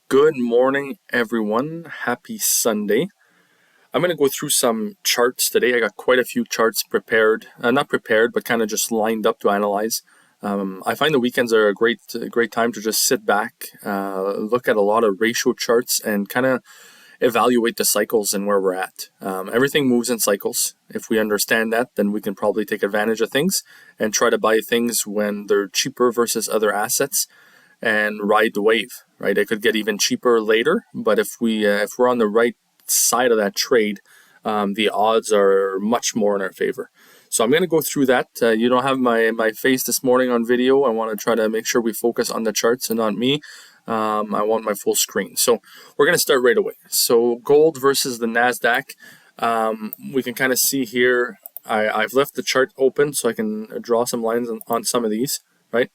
Good morning, everyone. Happy Sunday. I'm going to go through some charts today. I got quite a few charts prepared, not prepared, but kind of just lined up to analyze. I find the weekends are a great time to just sit back, look at a lot of ratio charts, and kind of evaluate the cycles and where we're at. Everything moves in cycles. If we understand that, then we can probably take advantage of things and try to buy things when they're cheaper versus other assets and ride the wave, right? It could get even cheaper later, but if we're on the right side of that trade, the odds are much more in our favor. So I'm going to go through that. You don't have my face this morning on video. I want to try to make sure we focus on the charts and not me. I want my full screen. So we're going to start right away. So gold versus the NASDAQ. We can kind of see here, I've left the chart open so I can draw some lines on some of these, right?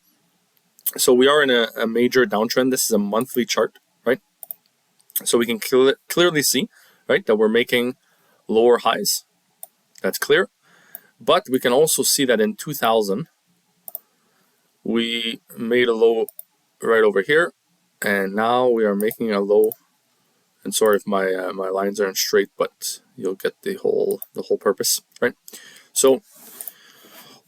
So we are in a major downtrend. This is a monthly chart, right? So we can clearly see, right, that we're making lower highs. That's clear. But we can also see that in 2000, we made a low right over here, and now we are making a low. And sorry if my lines aren't straight, but you'll get the whole purpose, right? So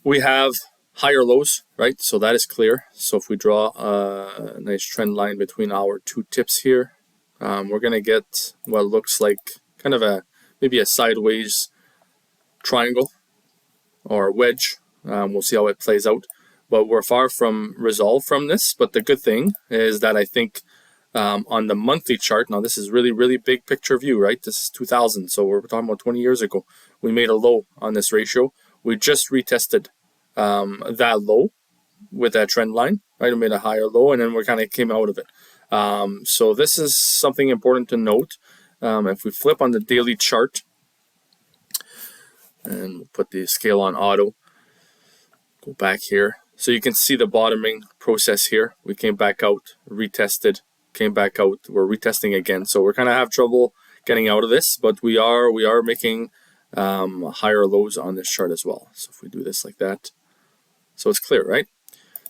we have higher lows, right? So that is clear. So if we draw a nice trend line between our two tips here, we're going to get what looks like kind of maybe a sideways triangle or wedge. We'll see how it plays out. But we're far from resolved from this. But the good thing is that I think on the monthly chart, now this is really big picture view, right? This is 2000, so we're talking about 20 years ago. We made a low on this ratio. We just retested that low with that trend line, right? We made a higher low, and then we kind of came out of it. So this is something important to note. If we flip on the daily chart, and we'll put the scale on auto, go back here. So you can see the bottoming process here. We came back out, retested, came back out. We're retesting again. So we're kind of have trouble getting out of this, but we are making higher lows on this chart as well. So if we do this like that, so it's clear, right?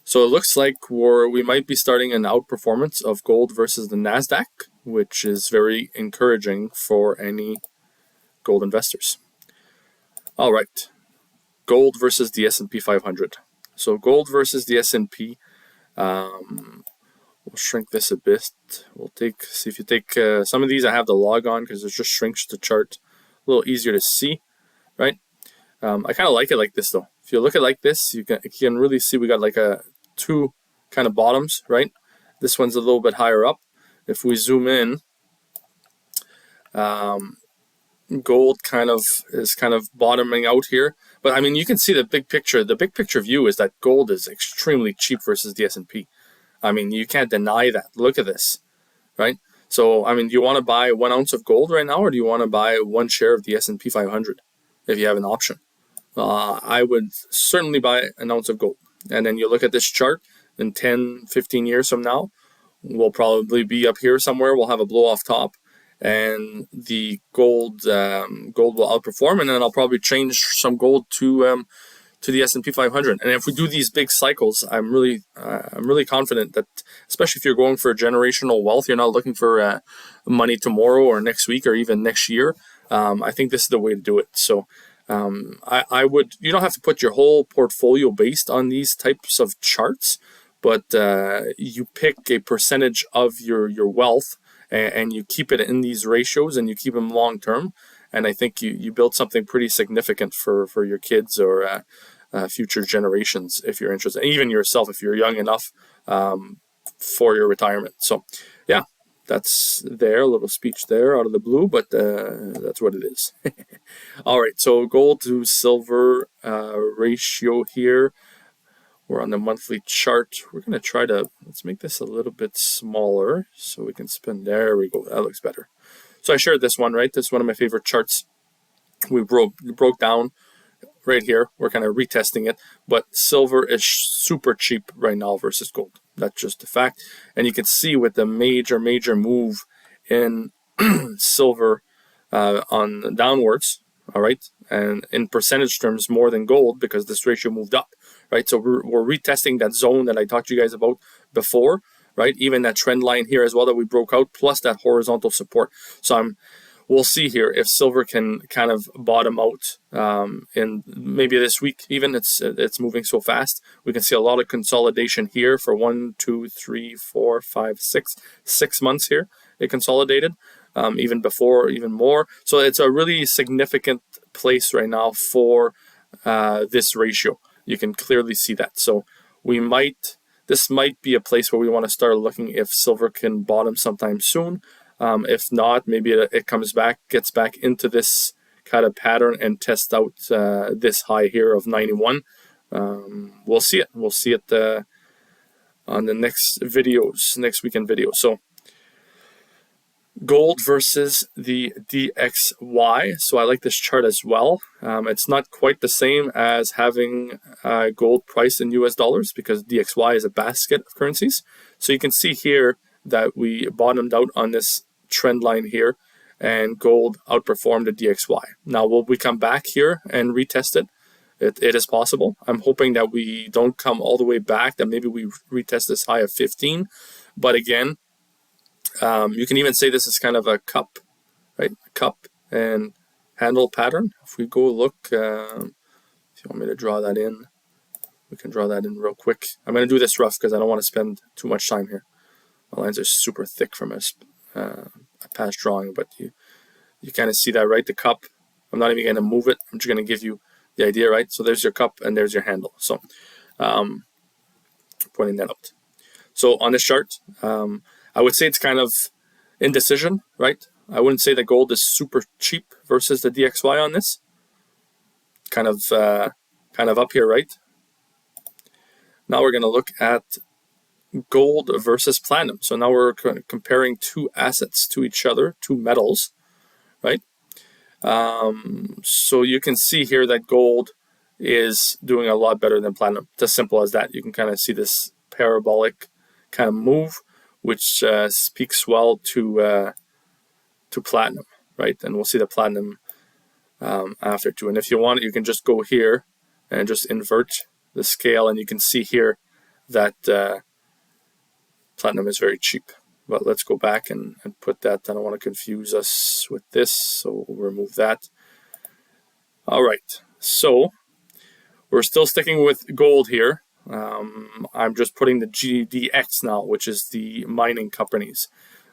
So it looks like we might be starting an outperformance of gold versus the NASDAQ, which is very encouraging for any gold investors. All right, gold versus the S&P 500. So gold versus the S&P, we'll shrink this a bit. See if you take some of these, I have the log on because it just shrinks the chart a little easier to see, right? I kind of like it like this though. If you look at it like this, you can really see we got like two kind of bottoms, right? This one's a little bit higher up. If we zoom in, gold is kind of bottoming out here. But I mean, you can see the big picture. The big picture view is that gold is extremely cheap versus the S&P. I mean, you can't deny that. Look at this, right? So, I mean, do you want to buy 1 ounce of gold right now, or do you want to buy one share of the S&P 500 if you have an option? I would certainly buy an ounce of gold. And then you look at this chart in 10, 15 years from now, we'll probably be up here somewhere. We'll have a blow off top, and the gold will outperform. And then I'll probably change some gold to the S&P 500. And if we do these big cycles, I'm really confident that, especially if you're going for generational wealth, you're not looking for money tomorrow or next week or even next year. I think this is the way to do it. So you don't have to put your whole portfolio based on these types of charts, but you pick a percentage of your wealth and you keep it in these ratios and you keep them long term. And I think you build something pretty significant for your kids or future generations if you're interested, even yourself if you're young enough for your retirement. So yeah, that's there, a little speech there out of the blue, but that's what it is. All right, so gold to silver ratio here. We're on the monthly chart. We're going to try to, let's make this a little bit smaller so we can spin. There we go. That looks better. So I shared this one, right? This is one of my favorite charts. We broke down right here. We're kind of retesting it, but silver is super cheap right now versus gold. That's just a fact. And you can see with the major move in silver on downwards, all right, and in percentage terms more than gold because this ratio moved up, right? So we're retesting that zone that I talked to you guys about before. right? Even that trend line here as well that we broke out, plus that horizontal support. So we'll see here if silver can kind of bottom out in maybe this week. Even it's moving so fast. We can see a lot of consolidation here for 1, 2, 3, 4, 5, 6 months here. It consolidated even before, even more. So it's a really significant place right now for this ratio. You can clearly see that. So this might be a place where we want to start looking if silver can bottom sometime soon. If not, maybe it comes back, gets back into this kind of pattern and test out this high here of 91. We'll see it. We'll see it on the next weekend videos. So gold versus the DXY. So I like this chart as well. It's not quite the same as having gold price in US dollars because DXY is a basket of currencies. So you can see here that we bottomed out on this trend line here and gold outperformed the DXY. Now, will we come back here and retest it? It is possible. I'm hoping that we don't come all the way back, that maybe we retest this high of 15. But again, you can even say this is kind of a cup, right? Cup and handle pattern. If we go look, if you want me to draw that in, we can draw that in real quick. I'm going to do this rough because I don't want to spend too much time here. My lines are super thick from a past drawing, but you kind of see that, right? The cup, I'm not even going to move it. I'm just going to give you the idea, right? So there's your cup and there's your handle. So pointing that out. So on this chart, I would say it's kind of indecision, right? I wouldn't say that gold is super cheap versus the DXY on this. Kind of up here, right? Now we're going to look at gold versus platinum. So now we're comparing two assets to each other, two metals, right? So you can see here that gold is doing a lot better than platinum. It's as simple as that. You can kind of see this parabolic kind of move, which speaks well to platinum, right? And we'll see the platinum after too. And if you want it, you can just go here and just invert the scale, and you can see here that platinum is very cheap. But let's go back and put that. I don't want to confuse us with this, so we'll remove that. All right, so we're still sticking with gold here. I'm just putting the GDX now, which is the mining companies.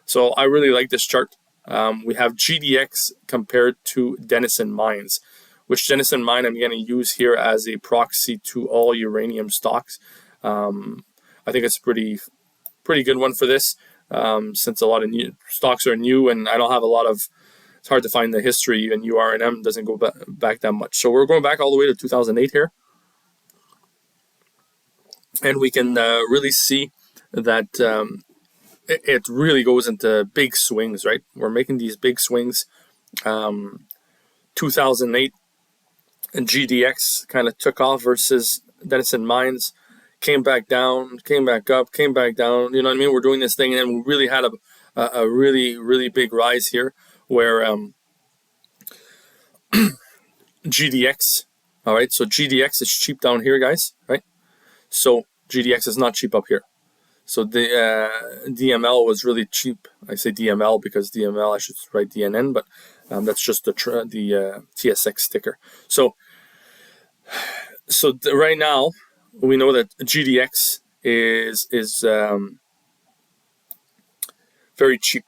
So I really like this chart. We have GDX compared to Denison Mines, which Denison Mine I'm going to use here as a proxy to all uranium stocks. I think it's a pretty good one for this, since a lot of new stocks are new, and I don't have a lot of. It's hard to find the history, and URNM doesn't go back that much. So we're going back all the way to 2008 here. And we can really see that it really goes into big swings, right? We're making these big swings. 2008 and GDX kind of took off versus Denison Mines, came back down, came back up, came back down. You know what I mean? We're doing this thing, and we really had a really, really big rise here where GDX, all right? So GDX is cheap down here, guys, right? So GDX is not cheap up here. So the DML was really cheap. I say DML because DML, I should write DNN, but that's just the TSX sticker. So right now we know that GDX is very cheap,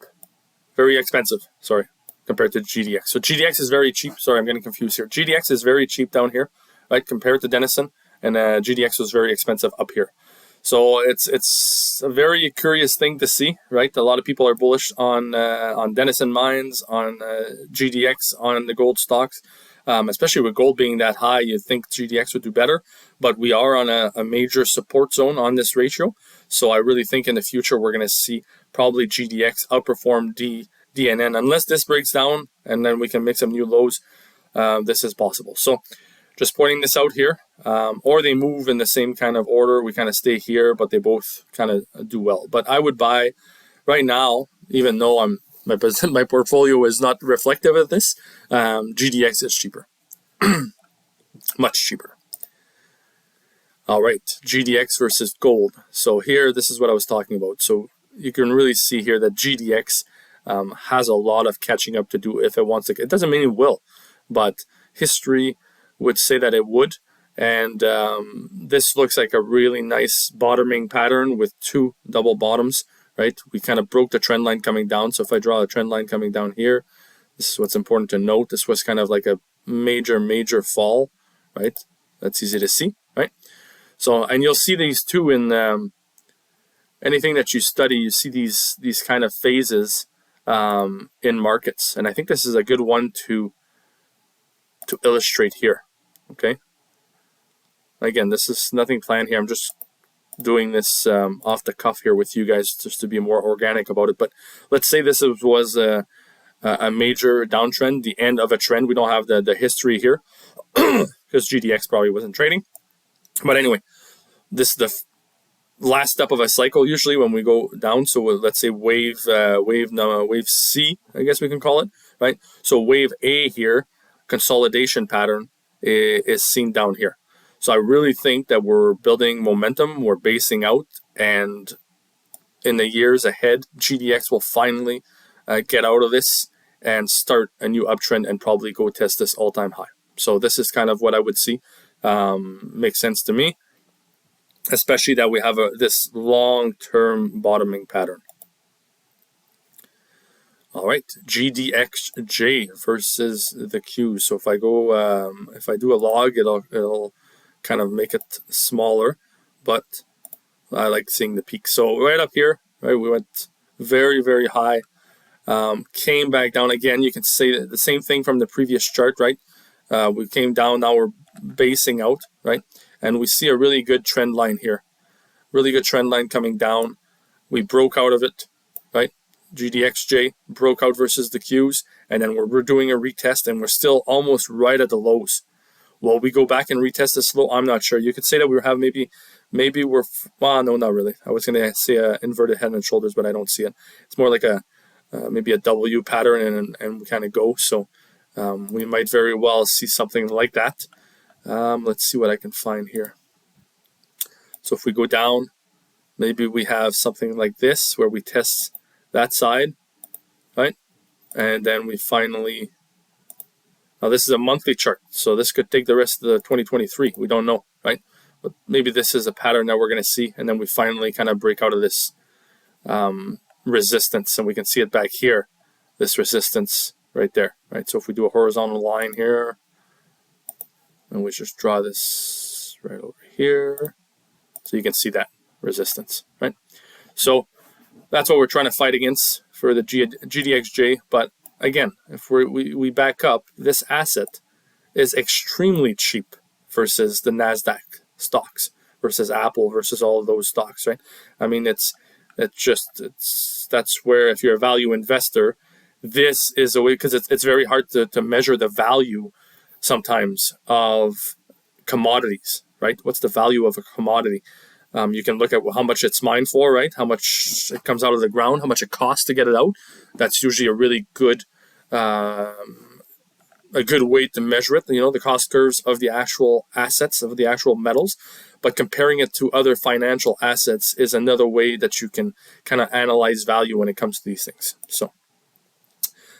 very expensive. Sorry, compared to GDX. So GDX is very cheap. Sorry, I'm getting confused here. GDX is very cheap down here, right, compared to Denison. And GDX was very expensive up here. So it's a very curious thing to see, right? A lot of people are bullish on Denison Mines, on GDX, on the gold stocks, especially with gold being that high. You'd think GDX would do better, but we are on a major support zone on this ratio. So I really think in the future we're going to see probably GDX outperform DNN. Unless this breaks down and then we can make some new lows, this is possible. So just pointing this out here, or they move in the same kind of order. We kind of stay here, but they both kind of do well. But I would buy right now, even though my portfolio is not reflective of this, GDX is cheaper, much cheaper. All right, GDX versus gold. So here, this is what I was talking about. So you can really see here that GDX has a lot of catching up to do if it wants to. It doesn't mean it will, but history would say that it would. And this looks like a really nice bottoming pattern with two double bottoms, right? We kind of broke the trend line coming down. So if I draw a trend line coming down here, this is what's important to note. This was kind of like a major fall, right? That's easy to see, right? So, and you'll see these two in anything that you study. You see these kind of phases in markets, and I think this is a good one to illustrate here. Okay. Again, this is nothing planned here. I'm just doing this off the cuff here with you guys just to be more organic about it. But let's say this was a major downtrend, the end of a trend. We don't have the history here because GDX probably wasn't trading. But anyway, this is the last step of a cycle usually when we go down. So let's say wave C, I guess we can call it, right? So wave A here, consolidation pattern is seen down here. So I really think that we're building momentum, we're basing out, and in the years ahead, GDX will finally get out of this and start a new uptrend and probably go test this all-time high. So this is kind of what I would see. Makes sense to me, especially that we have this long-term bottoming pattern. All right, GDXJ versus the Q. So if I go, if I do a log, it'll kind of make it smaller, but I like seeing the peak. So right up here, right, we went very high, came back down again. You can say the same thing from the previous chart, right? We came down, now we're basing out, right? And we see a really good trend line here. Really good trend line coming down. We broke out of it, right? GDXJ broke out versus the Qs, and then we're doing a retest, and we're still almost right at the lows. Will we go back and retest this low? I'm not sure. You could say that we have maybe we're, well, no, not really. I was going to say an inverted head and shoulders, but I don't see it. It's more like a maybe a W pattern, and we kind of go. So we might very well see something like that. Let's see what I can find here. So if we go down, maybe we have something like this where we test that side, right? And then we finally, now this is a monthly chart, so this could take the rest of the 2023. We don't know, right? But maybe this is a pattern that we're going to see, and then we finally kind of break out of this resistance, and we can see it back here, this resistance right there, right? So if we do a horizontal line here, and we just draw this right over here, so you can see that resistance, right? So that's what we're trying to fight against for the GDXJ. But again, if we back up, this asset is extremely cheap versus the NASDAQ stocks, versus Apple, versus all of those stocks, right? I mean, that's where, if you're a value investor, this is a way, because it's very hard to measure the value sometimes of commodities, right? What's the value of a commodity? You can look at how much it's mined for, right? How much it comes out of the ground, how much it costs to get it out. That's usually a really good way to measure it. You know, the cost curves of the actual assets, of the actual metals. But comparing it to other financial assets is another way that you can kind of analyze value when it comes to these things. So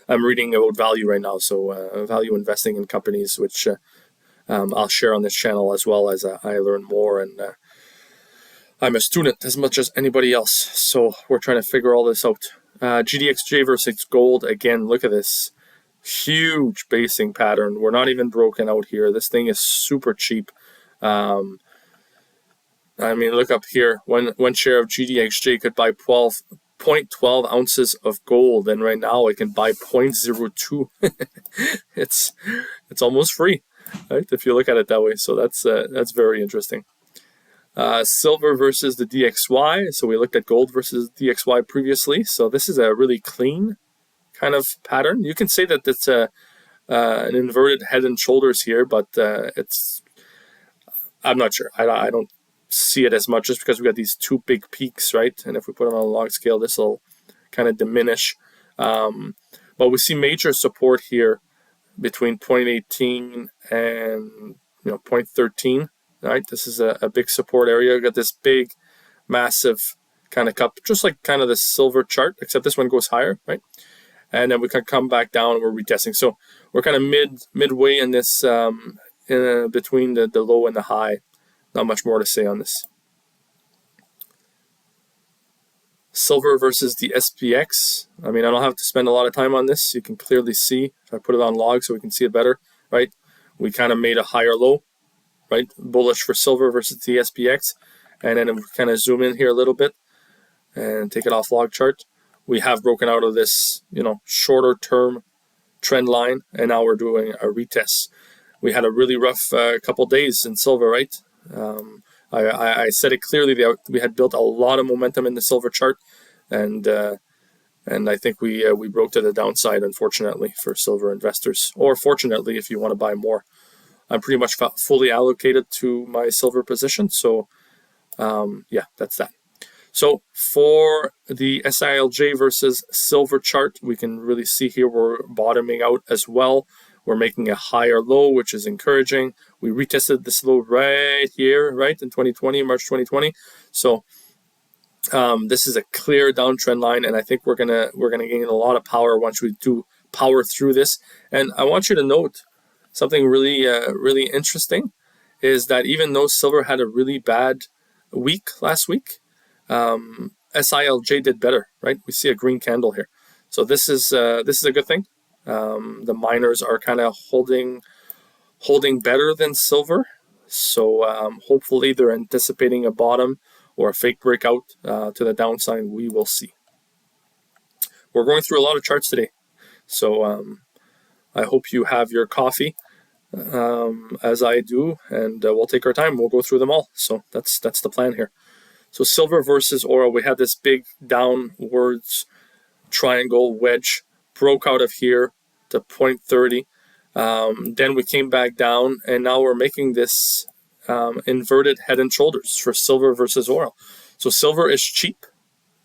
I'm reading about value right now. So value investing in companies, which I'll share on this channel as well as I learn more. And I'm a student as much as anybody else, so we're trying to figure all this out. GDXJ versus gold, again, look at this. Huge basing pattern. We're not even broken out here. This thing is super cheap. I mean, look up here. One share of GDXJ could buy 0.12 ounces of gold, and right now it can buy 0.02. It's almost free, right? If you look at it that way. So that's very interesting. Silver versus the DXY. So we looked at gold versus DXY previously. So this is a really clean kind of pattern. You can say that it's an inverted head and shoulders here, but I'm not sure. I don't see it as much just because we got these two big peaks, right? And if we put it on a log scale, this will kind of diminish. But we see major support here between 0.18 and 0.13. All right, this is a big support area. We've got this big, massive kind of cup, just like kind of the silver chart, except this one goes higher, right? And then we can come back down and we're retesting. So we're kind of midway in this, between the low and the high. Not much more to say on this. Silver versus the SPX. I mean, I don't have to spend a lot of time on this. You can clearly see, if I put it on log so we can see it better, right? We kind of made a higher low, right? Bullish for silver versus the SPX. And then if we kind of zoom in here a little bit and take it off log chart, we have broken out of this, shorter term trend line, and now we're doing a retest. We had a really rough couple days in silver, right? I said it clearly. We had built a lot of momentum in the silver chart, and I think we broke to the downside, unfortunately, for silver investors, or fortunately if you want to buy more. I'm pretty much fully allocated to my silver position, so yeah, that's that. So for the SILJ versus silver chart, we can really see here we're bottoming out as well. We're making a higher low, which is encouraging. We retested this low right here, right, in 2020, March 2020. So this is a clear downtrend line, and I think we're gonna gain a lot of power once we do power through this. And I want you to note something really interesting is that even though silver had a really bad week last week, SILJ did better, right? We see a green candle here, so this is a good thing. The miners are kind of holding better than silver, so hopefully they're anticipating a bottom or a fake breakout to the downside. We will see. We're going through a lot of charts today, so I hope you have your coffee as I do, and we'll take our time. We'll go through them all. So that's the plan here. So silver versus oil, we had this big downwards triangle wedge, broke out of here to 0.30. Then we came back down, and now we're making this inverted head and shoulders for silver versus oil. So silver is cheap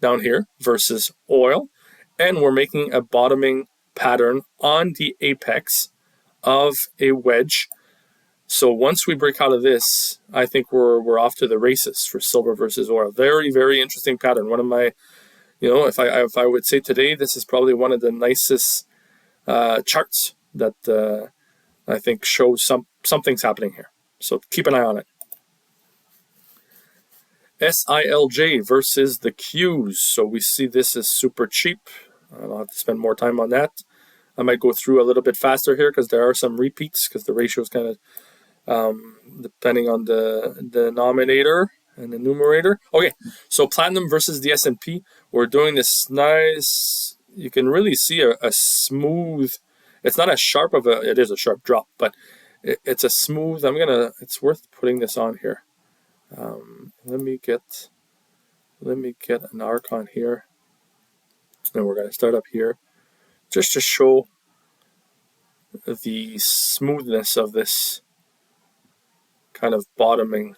down here versus oil, and we're making a bottoming pattern on the apex of a wedge. So once we break out of this, I think we're off to the races for silver versus oil. Very, very interesting pattern. One of my, if I would say today, this is probably one of the nicest charts that I think shows something's happening here. So keep an eye on it. SILJ versus the Qs. So we see this is super cheap. I don't have to spend more time on that. I might go through a little bit faster here because there are some repeats, because the ratio is kind of depending on the denominator and the numerator. Okay, so platinum versus the S&P. We're doing this nice, you can really see a smooth, it's not as sharp of it is a sharp drop, but it's a smooth, it's worth putting this on here. Let me get an arc on here, and we're going to start up here just to show the smoothness of this kind of bottoming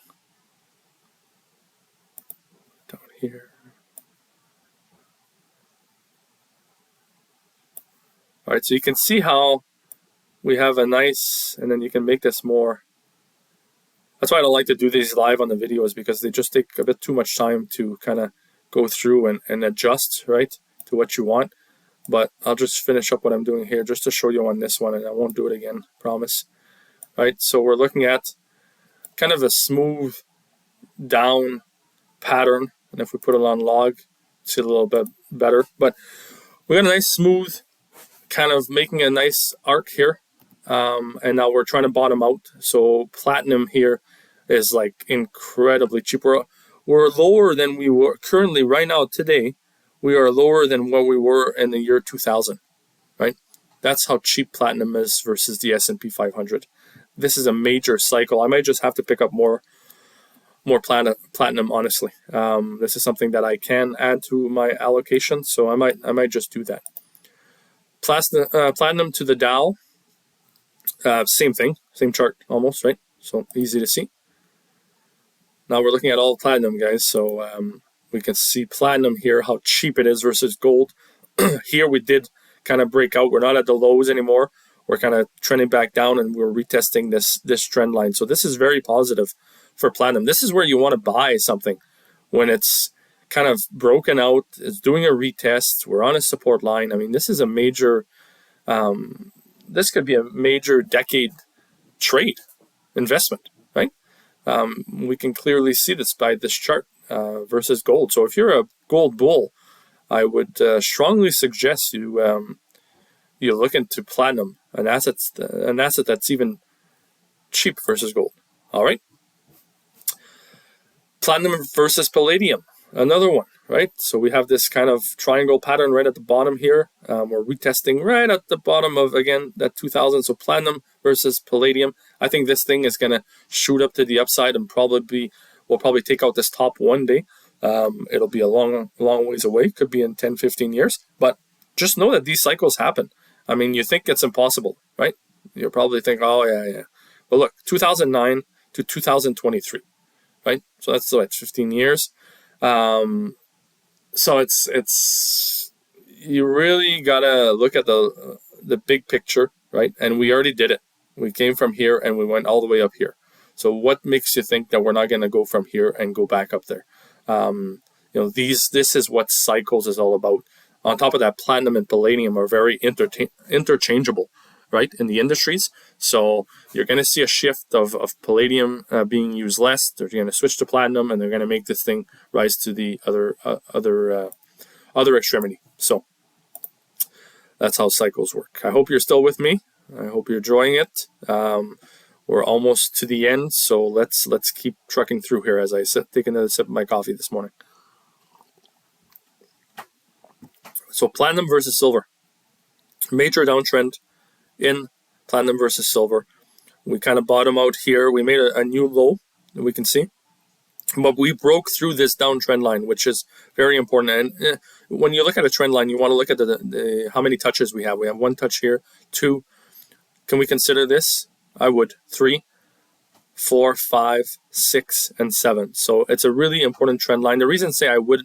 down here. All right, so you can see how we have a nice, and then you can make this more. That's why I don't like to do these live on the videos, because they just take a bit too much time to kind of go through and adjust, right, to what you want. But I'll just finish up what I'm doing here just to show you on this one, and I won't do it again, promise. All right, so we're looking at kind of a smooth down pattern, and if we put it on log, see it a little bit better. But we got a nice smooth, kind of making a nice arc here, and now we're trying to bottom out. So platinum here is like incredibly cheap. We're lower than we were currently right now today. We are lower than what we were in the year 2000, right? That's how cheap platinum is versus the S&P 500. This is a major cycle. I might just have to pick up more platinum, honestly. This is something that I can add to my allocation, so I might just do that. Platinum to the Dow, same thing, same chart almost, right? So easy to see. Now we're looking at all platinum, guys, so we can see platinum here, how cheap it is versus gold. Here we did kind of break out. We're not at the lows anymore. We're kind of trending back down, and we're retesting this trend line. So this is very positive for platinum. This is where you want to buy something when it's kind of broken out. It's doing a retest. We're on a support line. I mean, this is a major. This could be a major decade trade investment, right? We can clearly see this by this chart versus gold. So if you're a gold bull, I would strongly suggest you you look into platinum, an asset that's even cheap versus gold. All right. Platinum versus palladium, another one, right? So we have this kind of triangle pattern right at the bottom here. We're retesting right at the bottom of, again, that 2000. So platinum versus palladium. I think this thing is going to shoot up to the upside and we'll probably take out this top one day. It'll be a long ways away. Could be in 10, 15 years. But just know that these cycles happen. I mean, you think it's impossible, right? You'll probably think, oh, yeah. But look, 2009 to 2023, right? So that's like 15 years. So it's you really gotta look at the big picture, right? And we already did it. We came from here and we went all the way up here. So what makes you think that we're not going to go from here and go back up there? This is what cycles is all about. On top of that, platinum and palladium are very interchangeable, right, in the industries. So you're going to see a shift of palladium being used less. They're going to switch to platinum, and they're going to make this thing rise to the other extremity. So that's how cycles work. I hope you're still with me. I hope you're enjoying it. We're almost to the end, so let's keep trucking through here as I take another sip of my coffee this morning. So platinum versus silver. Major downtrend in platinum versus silver. We kind of bottom out here. We made a new low that we can see. But we broke through this downtrend line, which is very important. And when you look at a trend line, you want to look at the how many touches we have. We have one touch here, two. Can we consider this? I would. 3, 4, 5, 6, and 7. So it's a really important trend line. The reason I say I would,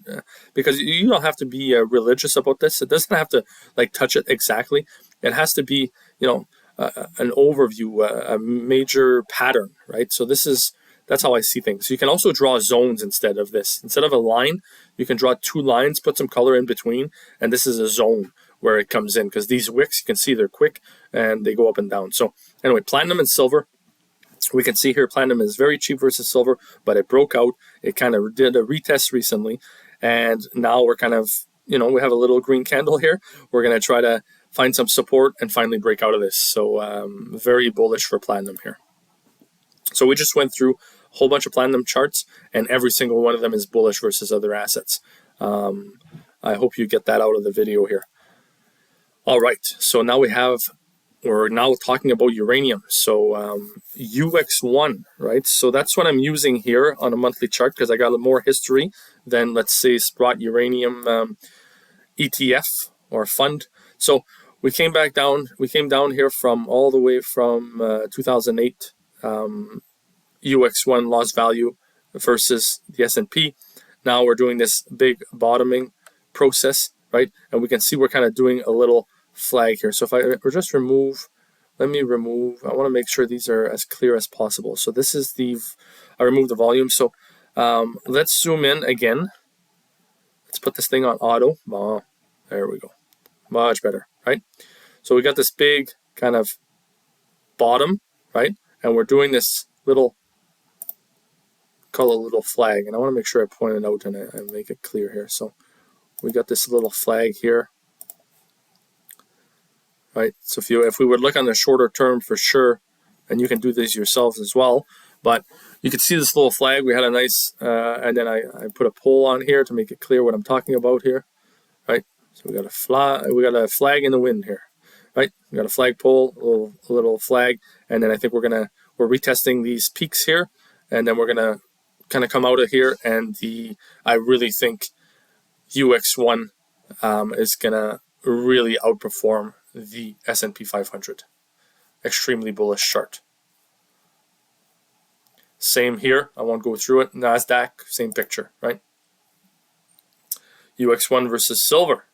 because you don't have to be religious about this. It doesn't have to touch it exactly. It has to be, an overview, a major pattern, right? So that's how I see things. So you can also draw zones instead of this. Instead of a line, you can draw 2 lines, put some color in between, and this is a zone where it comes in, because these wicks, you can see they're quick and they go up and down. So anyway, platinum and silver. We can see here platinum is very cheap versus silver, but it broke out. It kind of did a retest recently, and now we're kind of, we have a little green candle here. We're going to try to find some support and finally break out of this. So very bullish for platinum here. So we just went through a whole bunch of platinum charts, and every single one of them is bullish versus other assets. I hope you get that out of the video here. All right, so now we're now talking about uranium. So UX1, right? So that's what I'm using here on a monthly chart, because I got more history than, let's say, Sprott Uranium ETF or fund. So we came back down. We came down here from all the way from 2008. UX1 lost value versus the S&P. Now we're doing this big bottoming process, right? And we can see we're kind of doing a little flag here. So if I just remove, I want to make sure these are as clear as possible. So this is I removed the volume. So let's zoom in again. Let's put this thing on auto. Oh, there we go. Much better, right? So we got this big kind of bottom, right? And we're doing this call it a little flag. And I want to make sure I point it out and make it clear here. So we got this little flag here. Right, so if we would look on the shorter term for sure, and you can do this yourselves as well, but you can see this little flag. We had a nice, and then I put a pole on here to make it clear what I'm talking about here, right? So we got a flag in the wind here, right? We got a flag pole, a little flag, and then I think we're retesting these peaks here, and then we're gonna kind of come out of here, and I really think UX1 is gonna really outperform the S&P 500. Extremely bullish chart. Same here. I won't go through it. NASDAQ, same picture, right? UX1 versus silver.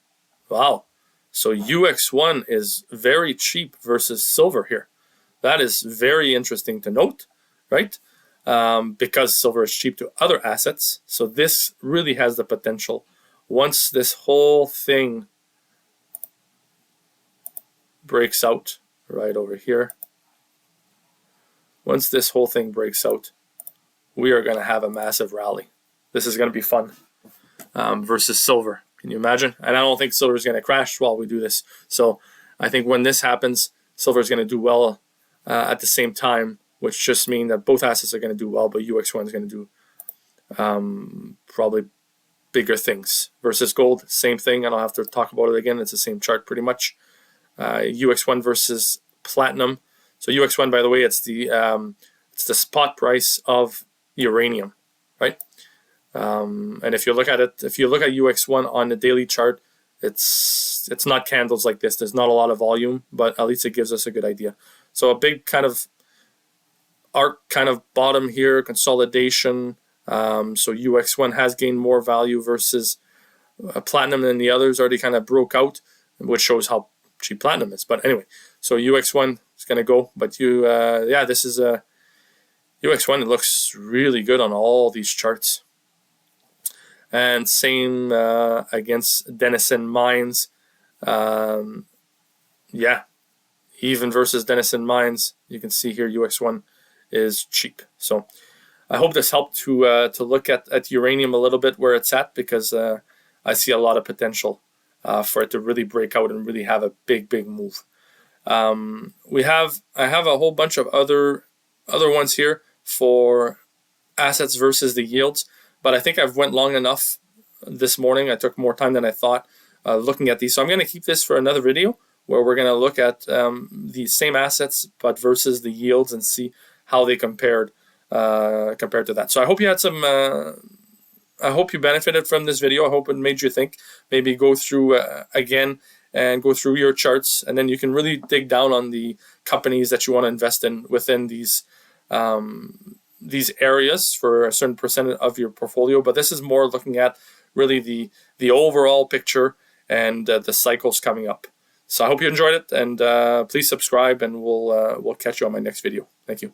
Wow. So UX1 is very cheap versus silver here. That is very interesting to note, right? because silver is cheap to other assets. So this really has the potential. Once this whole thing breaks out right over here, once this whole thing breaks out, we are going to have a massive rally. This is going to be fun versus silver. Can you imagine? And I don't think silver is going to crash while we do this. So I think when this happens, silver is going to do well at the same time, which just means that both assets are going to do well, but UX1 is going to do probably bigger things. Versus gold, same thing. I don't have to talk about it again. It's the same chart pretty much. UX1 versus platinum. So UX1, by the way, it's the spot price of uranium, right? And if you look at it, if you look at UX1 on the daily chart, it's not candles like this. There's not a lot of volume, but at least it gives us a good idea. So a big kind of arc kind of bottom here, consolidation. So UX1 has gained more value versus platinum, and the others already kind of broke out, which shows how cheap platinum is. But anyway, so UX1 is going to go. But yeah, this is a UX1. It looks really good on all these charts. And same against Denison Mines. Yeah, even versus Denison Mines, you can see here UX1 is cheap. So I hope this helped to look at uranium a little bit where it's at, because I see a lot of potential for it to really break out and really have a big move. I have a whole bunch of other ones here for assets versus the yields, but I think I've went long enough this morning. I took more time than I thought looking at these, so I'm going to keep this for another video where we're going to look at the same assets but versus the yields and see how they compared to that. So I hope you had some. I hope you benefited from this video. I hope it made you think. Maybe go through again and go through your charts, and then you can really dig down on the companies that you want to invest in within these areas for a certain percent of your portfolio. But this is more looking at really the overall picture and the cycles coming up. So I hope you enjoyed it, and please subscribe, and we'll catch you on my next video. Thank you.